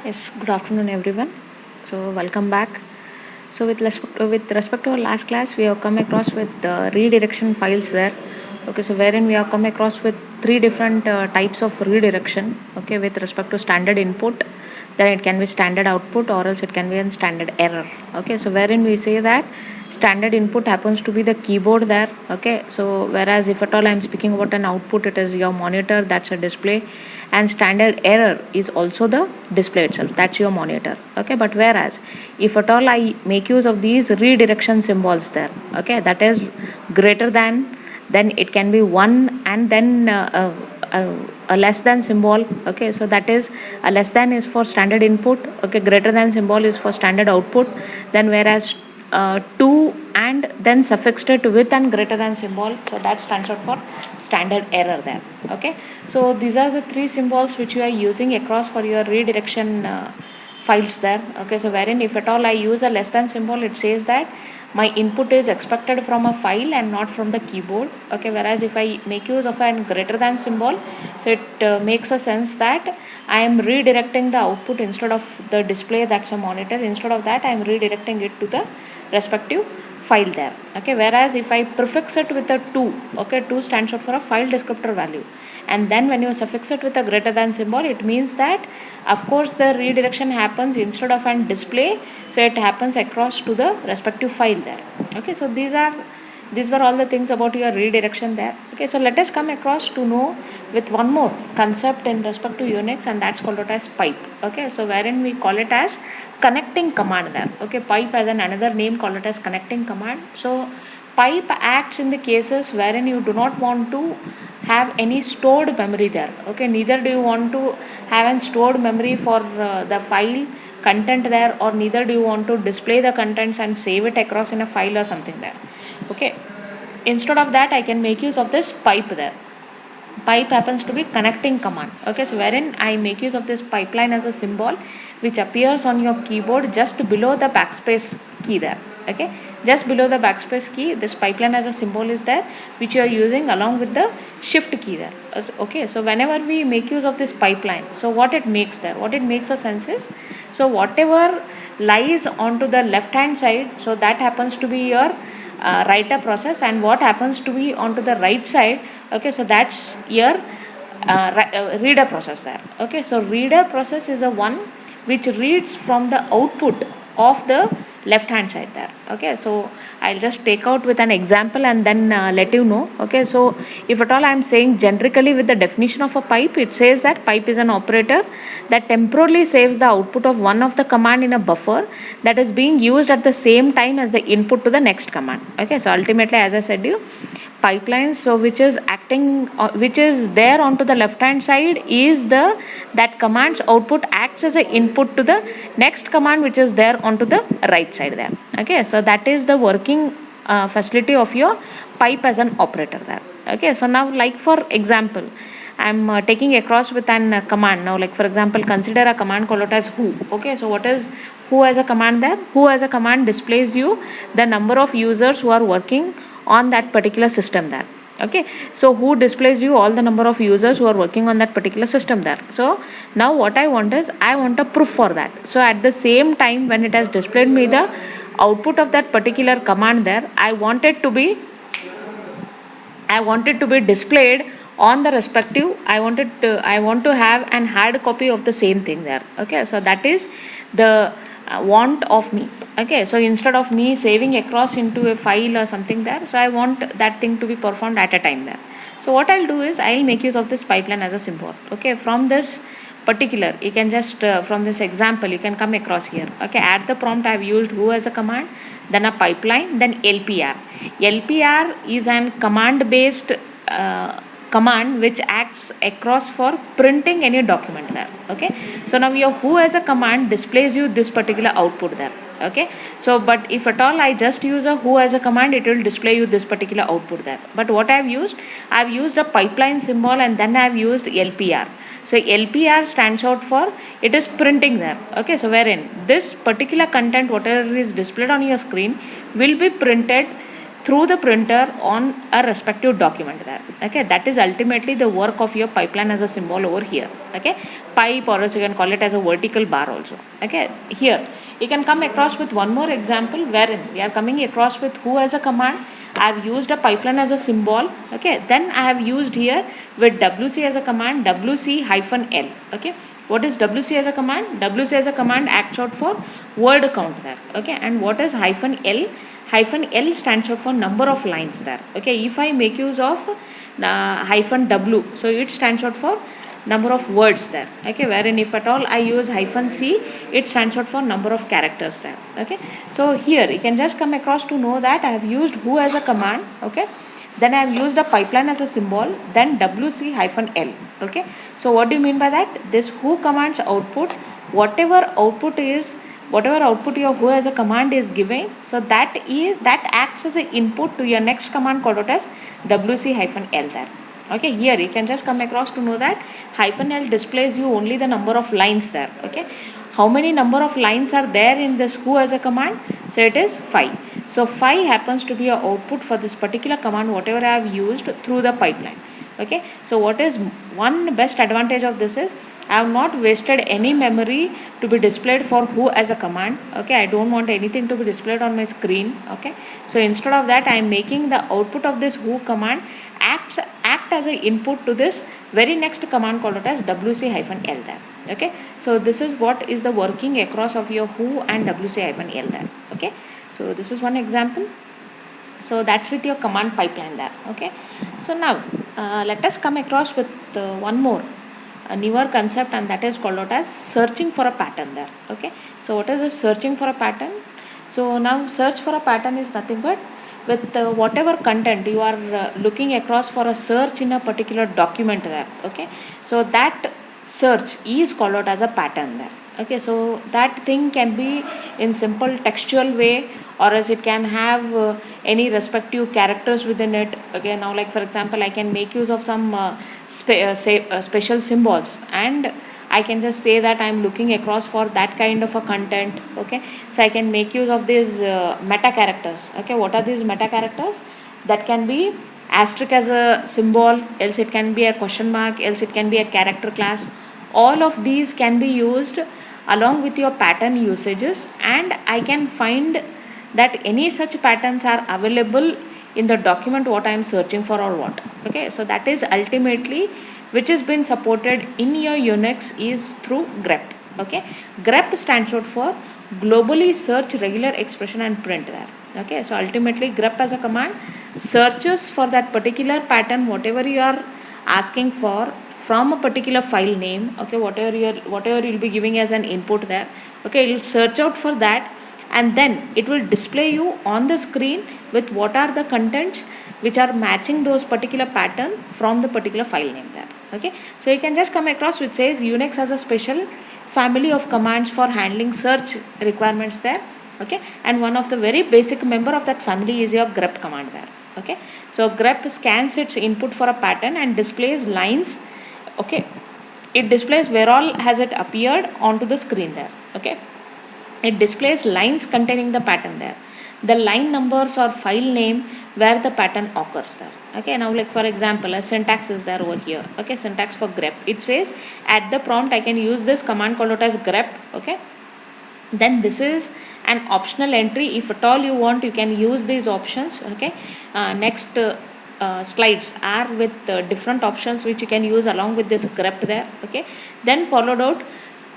Yes, good afternoon, everyone. So, welcome back. So, with respect to our last class, we have come across with redirection files there. Okay, so wherein we have come across with three different types of redirection. Okay, with respect to standard input, then it can be standard output, or else it can be a standard error. Okay, so wherein we say that standard input happens to be the keyboard there. Okay, so whereas if at all I'm speaking about an output, it is your monitor, that's a display, and standard error is also the display itself, that's your monitor. Okay, but whereas if at all I make use of these redirection symbols there, okay, that is greater than, then it can be one, and then a less than symbol. Okay, so that is a less than is for standard input. Okay, greater than symbol is for standard output. Then whereas to and then suffixed it with and greater than symbol, so that stands out for standard error there. Okay, so these are the three symbols which you are using across for your redirection files there. Okay, so wherein if at all I use a less than symbol, it says that my input is expected from a file and not from the keyboard. Okay, whereas if I make use of a greater than symbol, so it makes a sense that I am redirecting the output instead of the display, that's a monitor. Instead of that, I am redirecting it to the respective file there. Okay, whereas if I prefix it with a 2, okay, 2 stands out for a file descriptor value, and then when you suffix it with a greater than symbol, it means that of course the redirection happens instead of an display, so it happens across to the respective file there. Okay, so these were all the things about your redirection there. Okay, so let us come across to know with one more concept in respect to Unix, and that's called out as pipe. Okay, so wherein we call it as connecting command there. Okay, pipe has another name called it as connecting command. So pipe acts in the cases wherein you do not want to have any stored memory there. Okay, neither do you want to have a stored memory for the file content there, or neither do you want to display the contents and save it across in a file or something there. Okay, instead of that, I can make use of this pipe there. Pipe happens to be connecting command. Okay, so wherein I make use of this pipeline as a symbol which appears on your keyboard just below the backspace key there. Okay, just below the backspace key, this pipeline as a symbol is there, which you are using along with the shift key there. Okay, so whenever we make use of this pipeline, so what it makes there, what it makes a sense is, so whatever lies onto the left hand side, so that happens to be your writer process, and what happens to be onto the right side, okay, so that's your reader process there. Okay, so reader process is a one which reads from the output of the left hand side there. Okay, so I'll just take out with an example and then let you know. Okay, so if at all I'm saying generically with the definition of a pipe, it says that pipe is an operator that temporarily saves the output of one of the command in a buffer that is being used at the same time as the input to the next command. Okay, so ultimately, as I said you, pipelines, so which is acting which is there onto the left hand side is the that command's output acts as an input to the next command which is there onto the right side there. Okay, so that is the working facility of your pipe as an operator there. Okay, so now like for example, I'm taking across with an command. Now like for example, consider a command called as who. Okay, so what is who as a command there? Who as a command displays you the number of users who are working on that particular system there. Okay, so who displays you all the number of users who are working on that particular system there. So now what I want is, I want a proof for that. So at the same time when it has displayed me the output of that particular command there, I want it to be displayed on the respective, I want to have an hard copy of the same thing there. Okay, so that is the want of me. Okay, so instead of me saving across into a file or something there, so I want that thing to be performed at a time there. So what I'll do is, I'll make use of this pipeline as a symbol. Okay, from this particular, you can just from this example you can come across here. Okay, at the prompt I have used who as a command, then a pipeline, then LPR. LPR is an command based command which acts across for printing any document there. Okay, so now your who as a command displays you this particular output there. Okay, so but if at all I just use a who as a command, it will display you this particular output there. But what I have used a pipeline symbol, and then I have used LPR. So LPR stands out for, it is printing there. Okay, so wherein this particular content, whatever is displayed on your screen, will be printed through the printer on a respective document there. Okay, that is ultimately the work of your pipeline as a symbol over here. Okay, pipe, or else you can call it as a vertical bar also. Okay, here you can come across with one more example wherein we are coming across with who as a command. I have used a pipeline as a symbol. Okay, then I have used here with wc as a command, wc-l. Okay, what is wc as a command? Wc as a command acts out for word count there. Okay, and what is -l? -l stands out for number of lines there. Okay, if I make use of -w, so it stands out for number of words there. Okay, wherein if at all I use -c, it stands out for number of characters there. Okay, so here you can just come across to know that I have used who as a command. Okay, then I have used a pipeline as a symbol, then wc-l. Okay, so what do you mean by that? This who commands output, whatever output your who as a command is giving, so that acts as an input to your next command called out as wc-l there. Okay, here you can just come across to know that -l displays you only the number of lines there. Okay, how many number of lines are there in this who as a command? So it is 5. So 5 happens to be a output for this particular command whatever I have used through the pipeline. Okay, so what is one best advantage of this is I have not wasted any memory to be displayed for who as a command. Okay, I don't want anything to be displayed on my screen. Okay, so instead of that I am making the output of this who command act as an input to this very next command called out as wc-l there. Okay, so this is what is the working across of your who and wc-l there. Okay, so this is one example. So that's with your command pipeline there. Okay, so now let us come across with one more a newer concept, and that is called out as searching for a pattern there. Okay, so what is this searching for a pattern? So now search for a pattern is nothing but with whatever content you are looking across for a search in a particular document there. Okay, so that search is called out as a pattern there. Okay, so that thing can be in simple textual way, or else it can have any respective characters within it. Okay, now like for example I can make use of some special symbols, and I can just say that I am looking across for that kind of a content. Okay, so I can make use of these meta characters. Okay, what are these meta characters? That can be asterisk as a symbol, else it can be a question mark, else it can be a character class. All of these can be used along with your pattern usages, and I can find that any such patterns are available in the document what I am searching for or what. Okay, so that is ultimately which has been supported in your Unix is through grep. Okay, grep stands out for globally search regular expression and print there. Okay, so ultimately grep as a command searches for that particular pattern whatever you are asking for from a particular file name. Okay, whatever you'll be giving as an input there. Okay, it will search out for that, and then it will display you on the screen with what are the contents which are matching those particular pattern from the particular file name there. Okay, so you can just come across which says Unix has a special family of commands for handling search requirements there. Okay, and one of the very basic member of that family is your grep command there. Okay, so grep scans its input for a pattern and displays lines. Okay, it displays where all has it appeared onto the screen there. Okay, it displays lines containing the pattern there, the line numbers or file name where the pattern occurs there. Okay, now like for example a syntax is there over here. Okay, syntax for grep, it says at the prompt I can use this command called out as grep. Okay, then this is an optional entry. If at all you want you can use these options. Okay, next slides are with different options which you can use along with this grep there. Okay, then followed out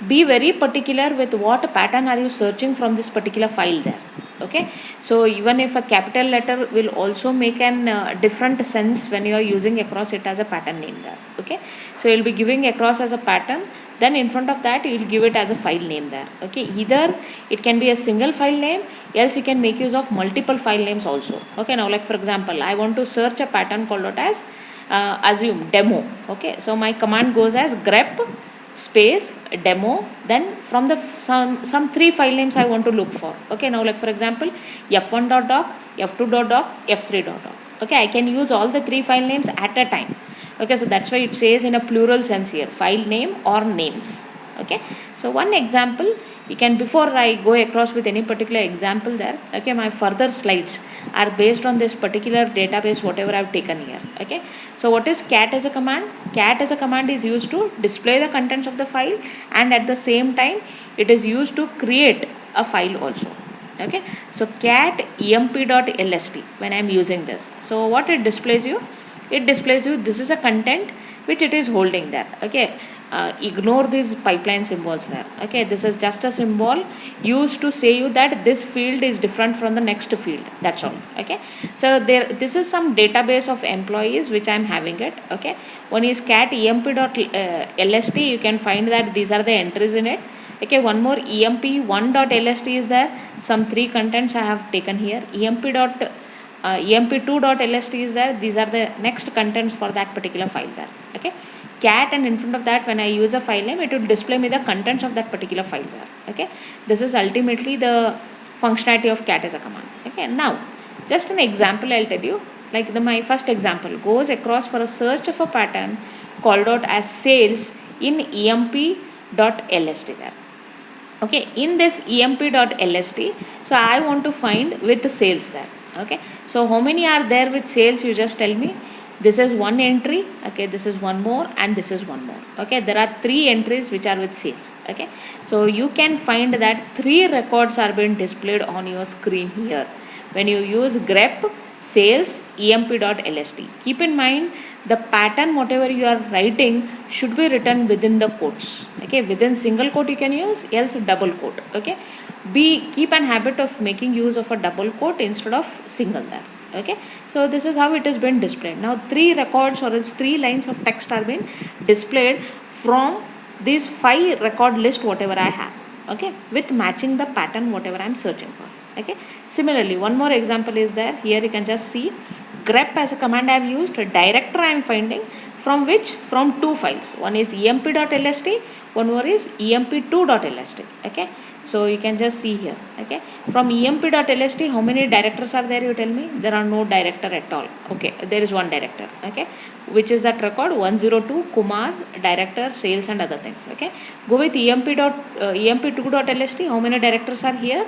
be very particular with what pattern are you searching from this particular file there. Okay, so even if a capital letter will also make an different sense when you are using across it as a pattern name there. Okay, so you'll be giving across as a pattern, then in front of that you will give it as a file name there. Okay, either it can be a single file name, else you can make use of multiple file names also. Okay, now like for example I want to search a pattern called out as assume demo. Okay, so my command goes as grep space demo, then from the some 3 file names I want to look for. Okay, now like for example f1.doc, f2.doc, f3.doc. Okay, I can use all the 3 file names at a time. Okay, so that's why it says in a plural sense here, file name or names. Okay, so one example you can, before I go across with any particular example there, okay, my further slides are based on this particular database whatever I've taken here. Okay, so what is cat as a command? Cat as a command is used to display the contents of the file, and at the same time it is used to create a file also. Okay, so cat emp.lst, when I am using this, so what it displays you, it displays you this is a content which it is holding there. Okay, ignore these pipeline symbols there. Okay, this is just a symbol used to say you that this field is different from the next field, that's all. Okay, so this is some database of employees which I am having it. Okay, one is cat emp.lst, you can find that these are the entries in it. Okay, one more emp1.lst is there, some 3 contents I have taken here. emp2.lst is there, these are the next contents for that particular file there. Okay, cat, and in front of that when I use a file name, it will display me the contents of that particular file there. Okay, this is ultimately the functionality of cat as a command. Okay, now just an example I'll tell you, like my first example goes across for a search of a pattern called out as sales in emp.lst there. Okay, in this emp.lst, so I want to find with sales there. Okay, so how many are there with sales, you just tell me. This is one entry, okay, this is one more, and this is one more. Okay, there are 3 entries which are with sales. Okay, so you can find that 3 records are being displayed on your screen here when you use grep sales emp.lst. Keep in mind, the pattern whatever you are writing should be written within the quotes. Okay, within single quote you can use, else double quote. Okay, keep an habit of making use of a double quote instead of single there. Okay, so this is how it has been displayed. Now 3 records or else 3 lines of text are being displayed from these 5 record list whatever I have. Okay, with matching the pattern whatever I am searching for. Okay, similarly one more example is there. Here you can just see grep as a command I have used. A director I am finding from which, from 2 files. One is emp.lst, one more is emp2.lst. Okay, so you can just see here. Okay, from emp.lst how many directors are there, you tell me. There are no director at all. Okay, there is one director. Okay, which is that record 102 Kumar, director, sales and other things. Okay, go with emp2.lst, how many directors are here.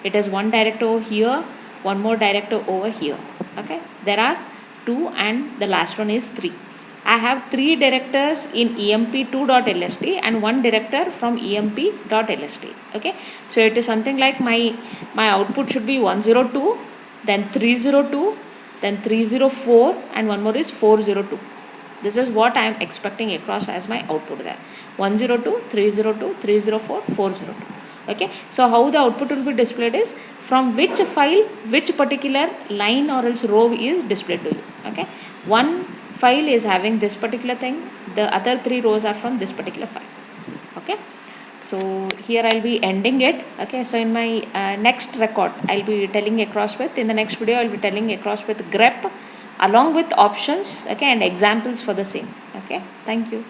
It is one director over here, one more director over here. Okay, there are 2 and the last one is 3. I have 3 directors in emp2.lst and 1 director from emp.lst. Okay, so it is something like my output should be 102, then 302, then 304, and one more is 402. This is what I am expecting across as my output there. 102, 302, 304, 402. Okay, so how the output will be displayed is from which file which particular line or else row is displayed to you. Okay, one file is having this particular thing, the other 3 rows are from this particular file. Okay, so here I'll be ending it. Okay, so in my next record I'll be telling across with, in the next video I'll be telling across with grep along with options, okay, and examples for the same. Okay, thank you.